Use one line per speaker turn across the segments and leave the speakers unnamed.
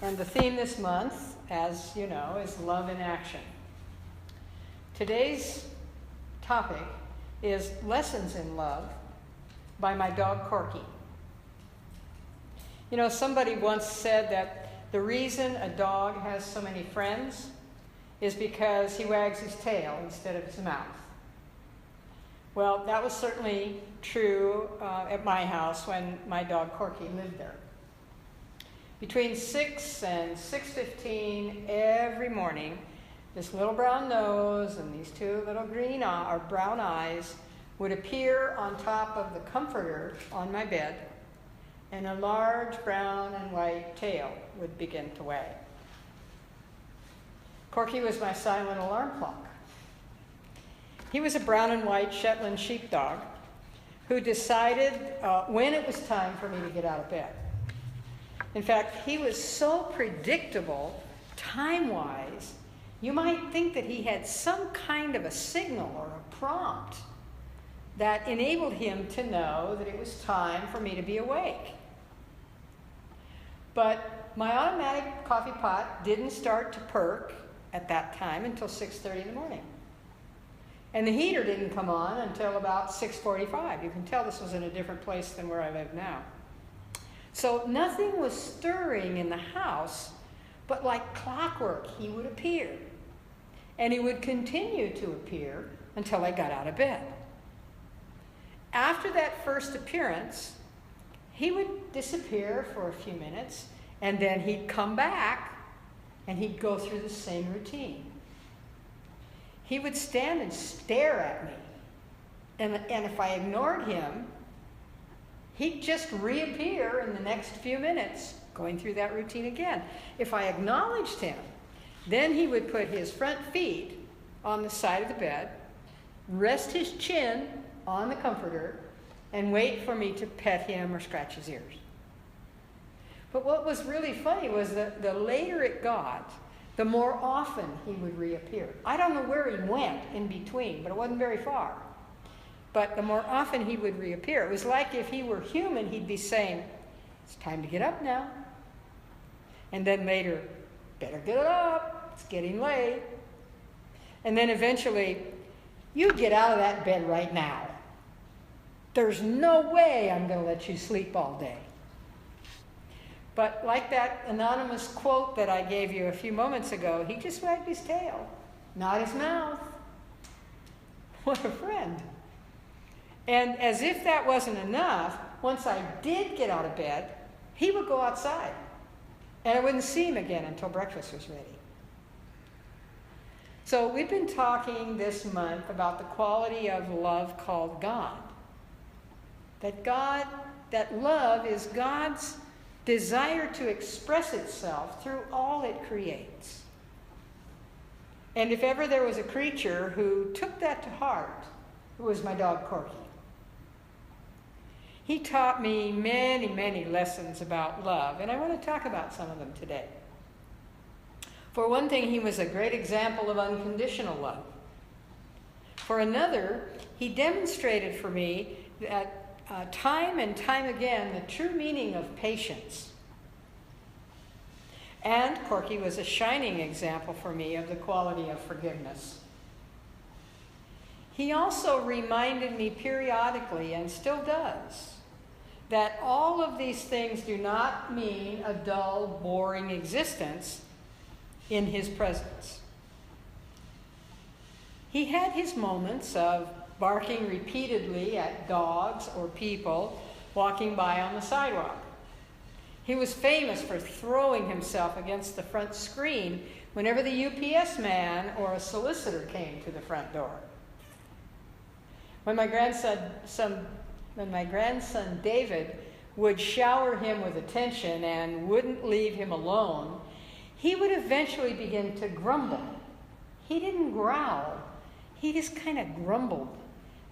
And the theme this month, as you know, is love in action. Today's topic is Lessons in Love by my dog Corky. You know, somebody once said that the reason a dog has so many friends is because he wags his tail instead of his mouth. Well, that was certainly true at my house when my dog Corky lived there. Between 6 and 6:15 every morning, this little brown nose and these two little brown eyes would appear on top of the comforter on my bed, and a large brown and white tail would begin to wag. Corky was my silent alarm clock. He was a brown and white Shetland sheepdog who decided when it was time for me to get out of bed. In fact, he was so predictable, time-wise, you might think that he had some kind of a signal or a prompt that enabled him to know that it was time for me to be awake. But my automatic coffee pot didn't start to perk at that time until 6:30 in the morning. And the heater didn't come on until about 6:45. You can tell this was in a different place than where I live now. So nothing was stirring in the house, but like clockwork, he would appear. And he would continue to appear until I got out of bed. After that first appearance, he would disappear for a few minutes, and then he'd come back, and he'd go through the same routine. He would stand and stare at me, and if I ignored him, he'd just reappear in the next few minutes, going through that routine again. If I acknowledged him, then he would put his front feet on the side of the bed, rest his chin on the comforter, and wait for me to pet him or scratch his ears. But what was really funny was that the later it got, the more often he would reappear. I don't know where he went in between, but it wasn't very far. But the more often he would reappear, it was like if he were human, he'd be saying, "It's time to get up now." And then later, "Better get up, it's getting late." And then eventually, "You get out of that bed right now. There's no way I'm going to let you sleep all day." But like that anonymous quote that I gave you a few moments ago, he just wagged his tail, not his mouth. What a friend. And as if that wasn't enough, once I did get out of bed, he would go outside. And I wouldn't see him again until breakfast was ready. So we've been talking this month about the quality of love called God. That love is God's desire to express itself through all it creates. And if ever there was a creature who took that to heart, it was my dog Corky. He taught me many, many lessons about love, and I want to talk about some of them today. For one thing, he was a great example of unconditional love. For another, he demonstrated for me that time and time again the true meaning of patience. And Corky was a shining example for me of the quality of forgiveness. He also reminded me periodically, and still does, that all of these things do not mean a dull, boring existence in his presence. He had his moments of barking repeatedly at dogs or people walking by on the sidewalk. He was famous for throwing himself against the front screen whenever the UPS man or a solicitor came to the front door. When my grandson David would shower him with attention and wouldn't leave him alone, he would eventually begin to grumble. He didn't growl. He just kind of grumbled.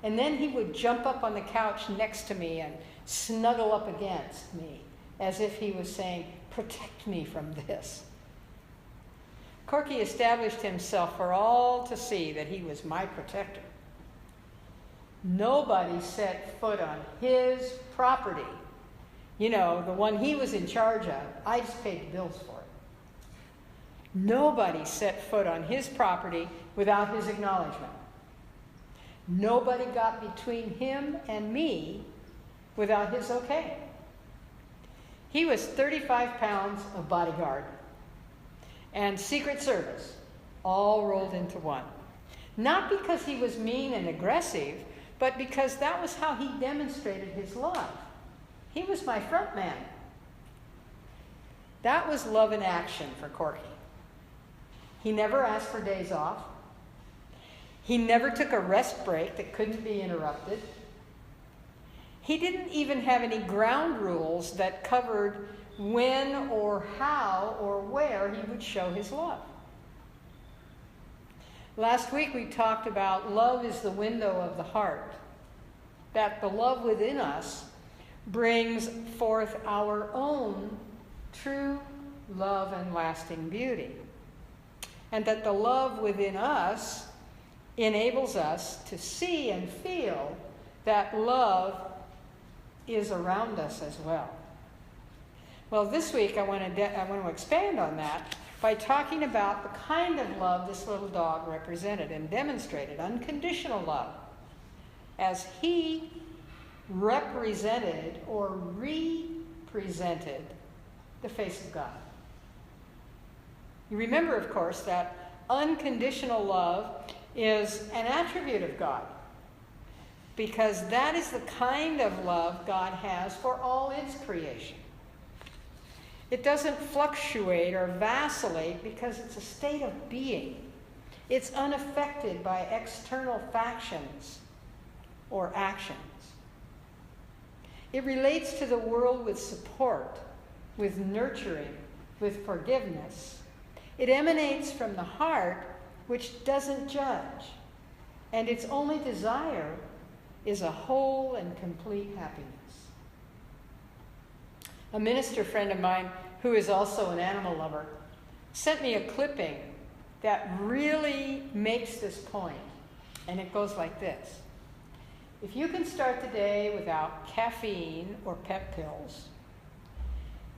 And then he would jump up on the couch next to me and snuggle up against me, as if he was saying, "Protect me from this." Corky established himself for all to see that he was my protector. Nobody set foot on his property. You know, the one he was in charge of. I just paid the bills for it. Nobody set foot on his property without his acknowledgement. Nobody got between him and me without his okay. He was 35 pounds of bodyguard and Secret Service, all rolled into one. Not because he was mean and aggressive, but because that was how he demonstrated his love. He was my front man. That was love in action for Corky. He never asked for days off. He never took a rest break that couldn't be interrupted. He didn't even have any ground rules that covered when or how or where he would show his love. Last week we talked about love is the window of the heart, that the love within us brings forth our own true love and lasting beauty, and that the love within us enables us to see and feel that love is around us as well. Well, this week I want to expand on that by talking about the kind of love this little dog represented and demonstrated, unconditional love, as he represented or represented the face of God. You remember, of course, that unconditional love is an attribute of God, because that is the kind of love God has for all its creation. It doesn't fluctuate or vacillate because it's a state of being. It's unaffected by external factions or actions. It relates to the world with support, with nurturing, with forgiveness. It emanates from the heart, which doesn't judge, and its only desire is a whole and complete happiness. A minister friend of mine, who is also an animal lover, sent me a clipping that really makes this point, and it goes like this. If you can start the day without caffeine or pep pills,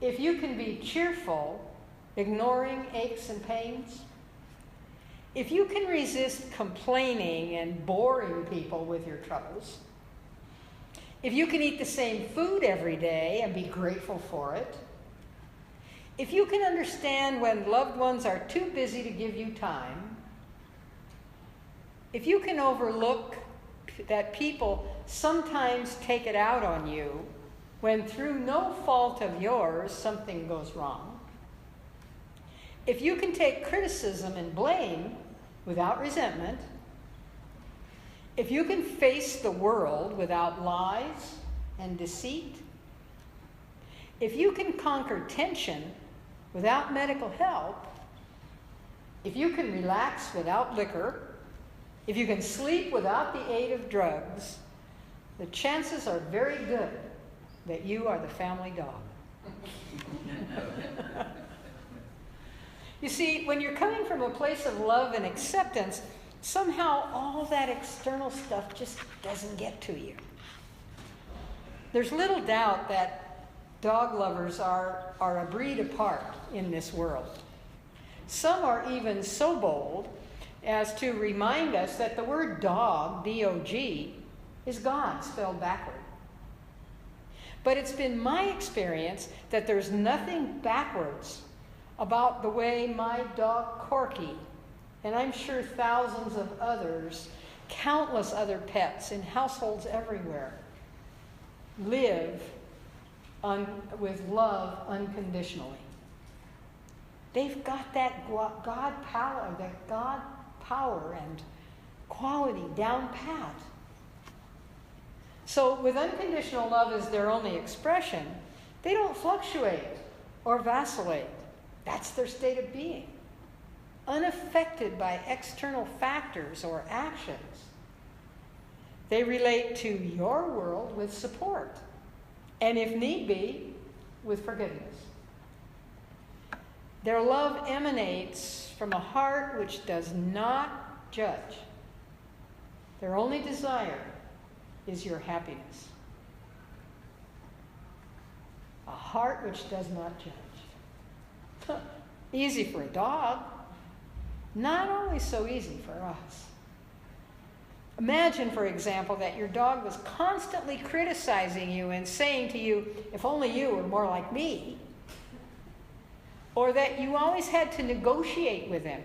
if you can be cheerful, ignoring aches and pains, if you can resist complaining and boring people with your troubles, if you can eat the same food every day and be grateful for it, if you can understand when loved ones are too busy to give you time, if you can overlook that people sometimes take it out on you when through no fault of yours something goes wrong, if you can take criticism and blame without resentment, if you can face the world without lies and deceit, if you can conquer tension without medical help, if you can relax without liquor, if you can sleep without the aid of drugs, the chances are very good that you are the family dog. You see, when you're coming from a place of love and acceptance, somehow all that external stuff just doesn't get to you. There's little doubt that dog lovers are a breed apart in this world. Some are even so bold as to remind us that the word dog, D-O-G, is God spelled backward. But it's been my experience that there's nothing backwards about the way my dog Corky, and I'm sure thousands of others, countless other pets in households everywhere, live with love unconditionally. They've got that God power and quality down pat. So with unconditional love as their only expression, they don't fluctuate or vacillate. That's their state of being, unaffected by external factors or actions. They relate to your world with support, and if need be, with forgiveness. Their love emanates from a heart which does not judge. Their only desire is your happiness. A heart which does not judge. Easy for a dog. not always so easy for us. Imagine, for example, that your dog was constantly criticizing you and saying to you, if only you were more like me. Or that you always had to negotiate with him.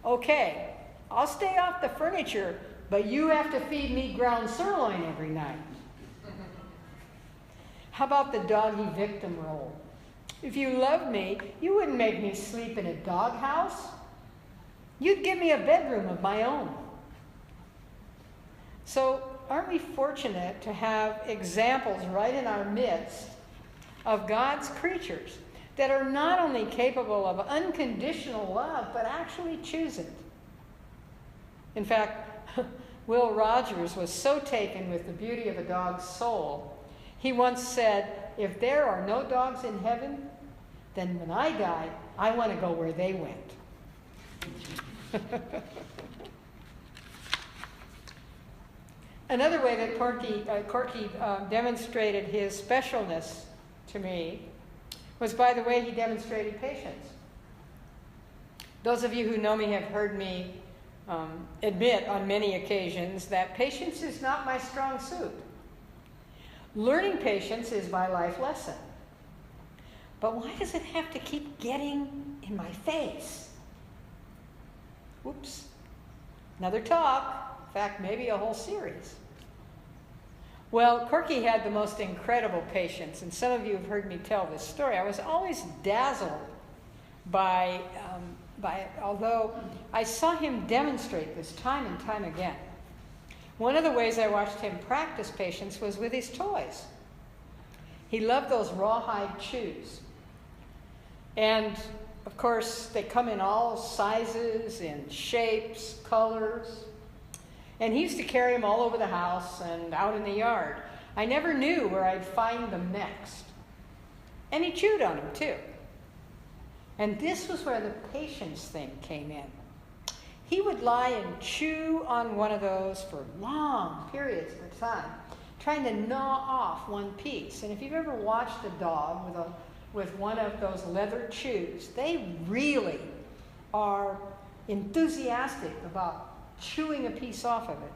Okay, I'll stay off the furniture, but you have to feed me ground sirloin every night. How about the doggy victim role? If you loved me, you wouldn't make me sleep in a doghouse. You'd give me a bedroom of my own. So, aren't we fortunate to have examples right in our midst of God's creatures that are not only capable of unconditional love, but actually choose it? In fact, Will Rogers was so taken with the beauty of a dog's soul, he once said, if there are no dogs in heaven, then when I die, I want to go where they went. Another way that Corky demonstrated his specialness to me was by the way he demonstrated patience. Those of you who know me have heard me admit on many occasions that patience is not my strong suit. Learning patience is my life lesson. But why does it have to keep getting in my face? Whoops. Another talk. In fact, maybe a whole series. Well, Corky had the most incredible patience, and some of you have heard me tell this story. I was always dazzled by it, although I saw him demonstrate this time and time again. One of the ways I watched him practice patience was with his toys. He loved those rawhide chews. And, of course, they come in all sizes and shapes, colors. And he used to carry them all over the house and out in the yard. I never knew where I'd find them next. And he chewed on them, too. And this was where the patience thing came in. He would lie and chew on one of those for long periods of time, trying to gnaw off one piece. And if you've ever watched a dog with one of those leather chews, they really are enthusiastic about chewing a piece off of it.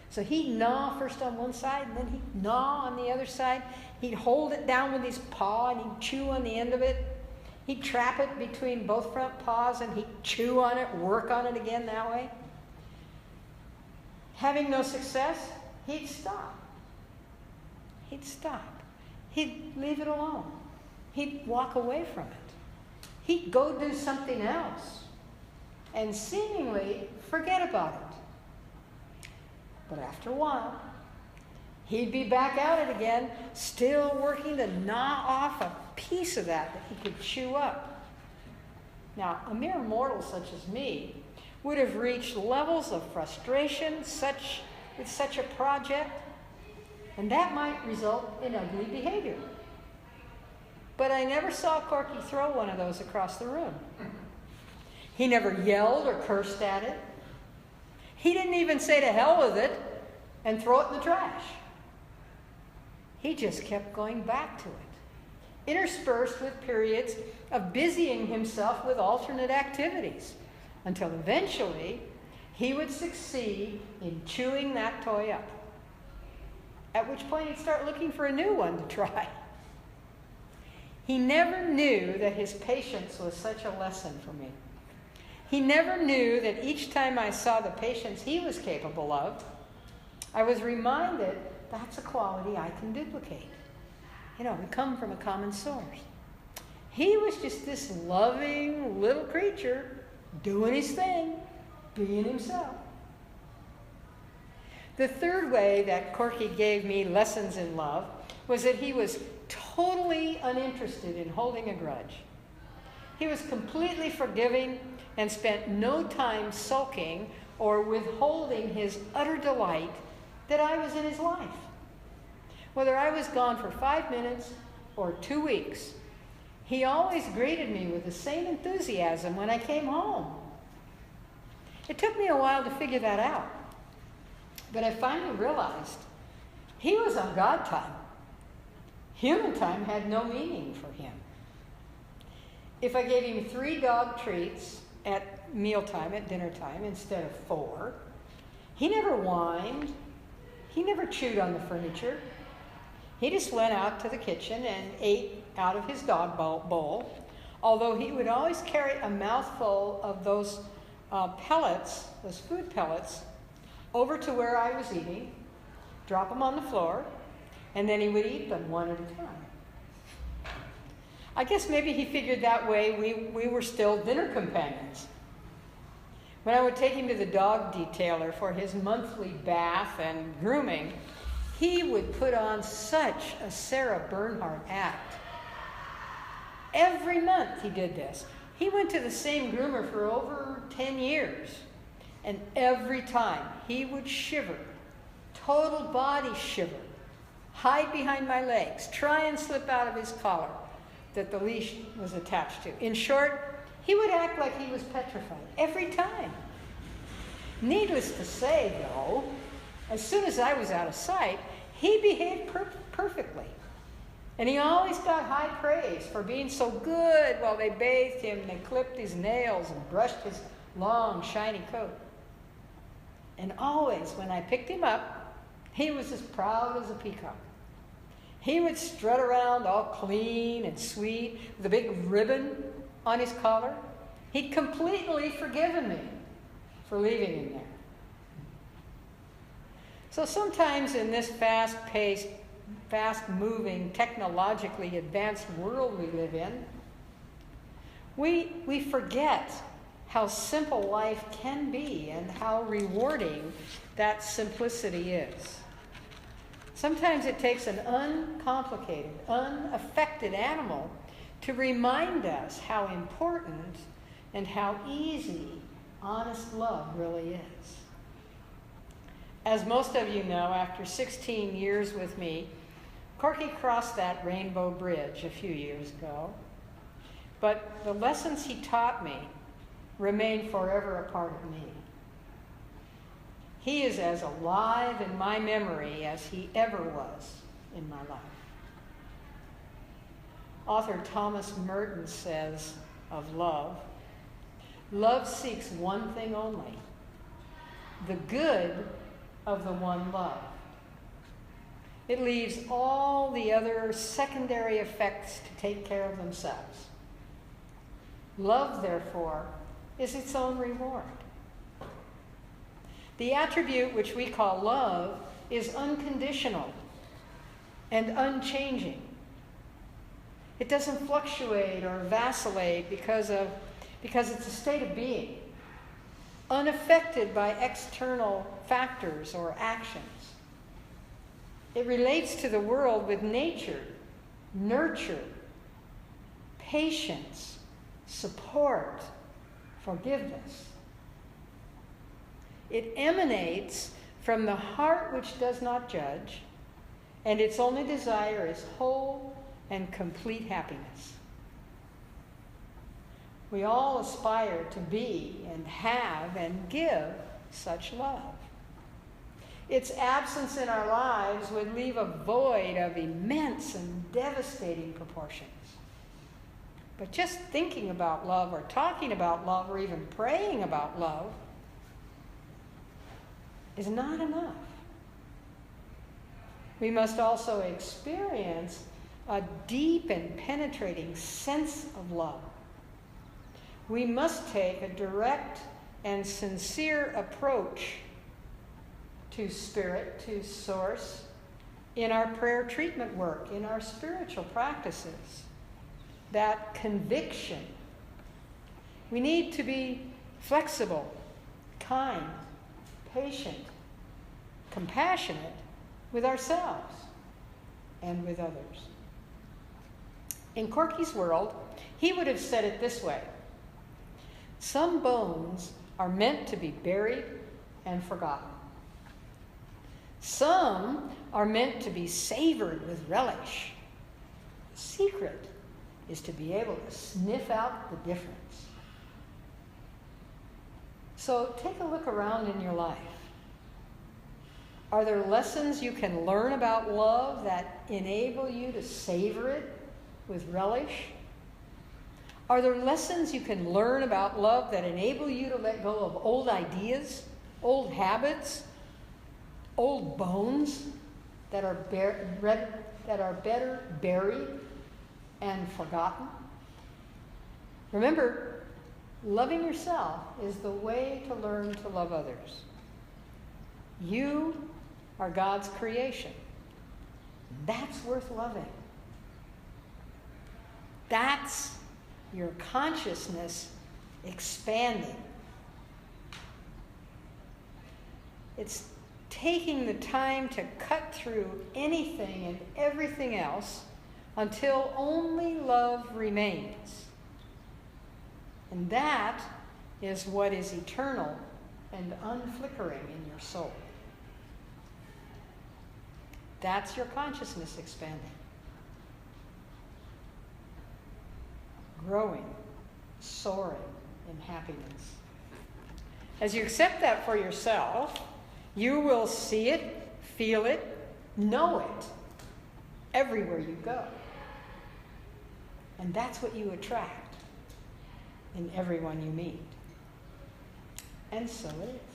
So he'd gnaw first on one side, and then he'd gnaw on the other side. He'd hold it down with his paw, and he'd chew on the end of it. He'd trap it between both front paws, and he'd chew on it, work on it again that way. Having no success, he'd stop. He'd stop. He'd leave it alone. He'd walk away from it. He'd go do something else and seemingly forget about it. But after a while, he'd be back at it again, still working to gnaw off a piece of that he could chew up. Now, a mere mortal such as me would have reached levels of frustration with such a project, and that might result in ugly behavior. But I never saw Corky throw one of those across the room. He never yelled or cursed at it. He didn't even say to hell with it and throw it in the trash. He just kept going back to it, interspersed with periods of busying himself with alternate activities, until eventually he would succeed in chewing that toy up. At which point he'd start looking for a new one to try. He never knew that his patience was such a lesson for me. He never knew that each time I saw the patience he was capable of, I was reminded that's a quality I can duplicate. We come from a common source. He was just this loving little creature doing his thing, being himself. The third way that Corky gave me lessons in love was that he was totally uninterested in holding a grudge. He was completely forgiving and spent no time sulking or withholding his utter delight that I was in his life. Whether I was gone for 5 minutes or 2 weeks, he always greeted me with the same enthusiasm when I came home. It took me a while to figure that out, but I finally realized he was on God time. Human time had no meaning for him. If I gave him 3 dog treats at mealtime, at dinner time, instead of 4. He never whined. He never chewed on the furniture. He just went out to the kitchen and ate out of his dog bowl, although he would always carry a mouthful of those pellets, those food pellets, over to where I was eating, drop them on the floor, and then he would eat them one at a time. I guess maybe he figured that way we were still dinner companions. When I would take him to the dog detailer for his monthly bath and grooming, he would put on such a Sarah Bernhardt act. Every month he did this. He went to the same groomer for over 10 years, and every time he would shiver, total body shiver, hide behind my legs, try and slip out of his collar that the leash was attached to. In short, he would act like he was petrified every time. Needless to say, though, as soon as I was out of sight, he behaved perfectly. And he always got high praise for being so good while they bathed him, and they clipped his nails and brushed his long, shiny coat. And always, when I picked him up, he was as proud as a peacock. He would strut around all clean and sweet with a big ribbon on his collar. He'd completely forgiven me for leaving him there. So sometimes in this fast-paced, fast-moving, technologically advanced world we live in, we forget how simple life can be and how rewarding that simplicity is. Sometimes it takes an uncomplicated, unaffected animal to remind us how important and how easy honest love really is. As most of you know, after 16 years with me, Corky crossed that rainbow bridge a few years ago. But the lessons he taught me remain forever a part of me. He is as alive in my memory as he ever was in my life. Author Thomas Merton says of love, "Love seeks one thing only, the good of the one loved. It leaves all the other secondary effects to take care of themselves. Love, therefore, is its own reward." The attribute which we call love is unconditional and unchanging. It doesn't fluctuate or vacillate because it's a state of being, unaffected by external factors or actions. It relates to the world with nature, nurture, patience, support, forgiveness. It emanates from the heart which does not judge, and its only desire is whole and complete happiness. We all aspire to be and have and give such love. Its absence in our lives would leave a void of immense and devastating proportions. But just thinking about love or talking about love or even praying about love is not enough. We must also experience a deep and penetrating sense of love. We must take a direct and sincere approach to spirit, to source, in our prayer treatment work, in our spiritual practices. That conviction. We need to be flexible, kind, patient, compassionate with ourselves and with others. In Corky's world, he would have said it this way: some bones are meant to be buried and forgotten. Some are meant to be savored with relish. The secret is to be able to sniff out the difference. So take a look around in your life. Are there lessons you can learn about love that enable you to savor it with relish? Are there lessons you can learn about love that enable you to let go of old ideas, old habits, old bones that are better buried and forgotten? Remember, loving yourself is the way to learn to love others. You are God's creation. That's worth loving. That's your consciousness expanding. It's taking the time to cut through anything and everything else until only love remains. And that is what is eternal and unflickering in your soul. That's your consciousness expanding. Growing, soaring in happiness. As you accept that for yourself, you will see it, feel it, know it everywhere you go. And that's what you attract in everyone you meet. And so it is.